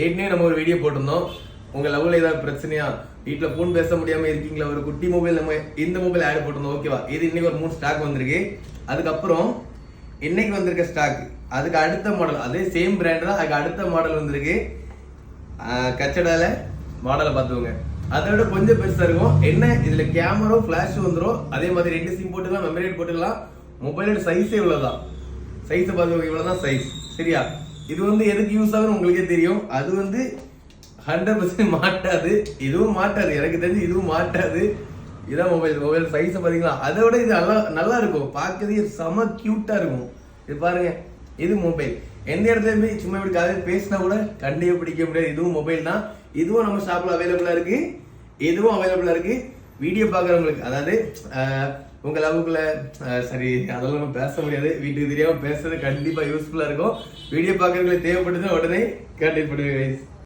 ஏற்கனவே நம்ம ஒரு வீடியோ போட்டிருந்தோம். உங்க லவ்ல ஏதாவது பிரச்சனையா, வீட்டுல போன் பேச முடியாம இருக்கீங்களா, ஒரு குட்டி மொபைல் நம்ம இந்த மொபைல் ஆட் போட்டிருந்தோம். ஓகேவா? இது இன்னைக்கு ஒரு 3 ஸ்டாக் வந்திருக்கு. அதுக்கப்புறம் இன்னைக்கு வந்திருக்க ஸ்டாக், அதுக்கு அடுத்த மாடல், அதே சேம் பிராண்ட் தான், அதுக்கு அடுத்த மாடல் வந்திருக்கு. கச்சடால மாடலை பார்த்துக்கோங்க. அதை விட கொஞ்சம் பெருசா இருக்கும். என்ன இதுல கேமரா பிளாஷ் வந்துடும். அதே மாதிரி 2 சிம் போட்டுக்கலாம், மெமரி போட்டுக்கலாம். மொபைலோட சைஸே இவ்வளவுதான். சைஸை பார்த்துக்கோங்க, இவ்வளவுதான் சைஸ். சரியா? இது வந்து எதுக்கு யூஸ் ஆகுன்னு உங்களுக்கே தெரியும். அது வந்து 100% மாட்டாது, இதுவும் மாட்டாது. எனக்கு தெரிஞ்சு இதுவும் மாட்டாது. இதான் மொபைல் சைஸை பார்த்தீங்களா? அதை விட இது நல்லா இருக்கும். பார்க்கறதே செம கியூட்டா இருக்கும். இது பாருங்க, இது மொபைல். எந்த இடத்துலயுமே சும்மா இப்படி காலையில் பேசினா கூட கண்டே பிடிக்க முடியாது. இதுவும் மொபைல் தான். இதுவும் நம்ம ஷாப்ல அவைலபிளா இருக்கு, இதுவும் அவைலபிளா இருக்கு. வீடியோ பார்க்குறவங்களுக்கு, அதாவது உங்க லவ்வுக்குள்ள சரி, அதெல்லாம் நம்ம பேச முடியாது, வீட்டுக்கு தெரியாம பேசுறது கண்டிப்பா யூஸ்ஃபுல்லா இருக்கும். வீடியோ பார்க்கறவங்களுக்கு தேவைப்படுது, உடனே கான்டாக்ட் பண்ணுங்க.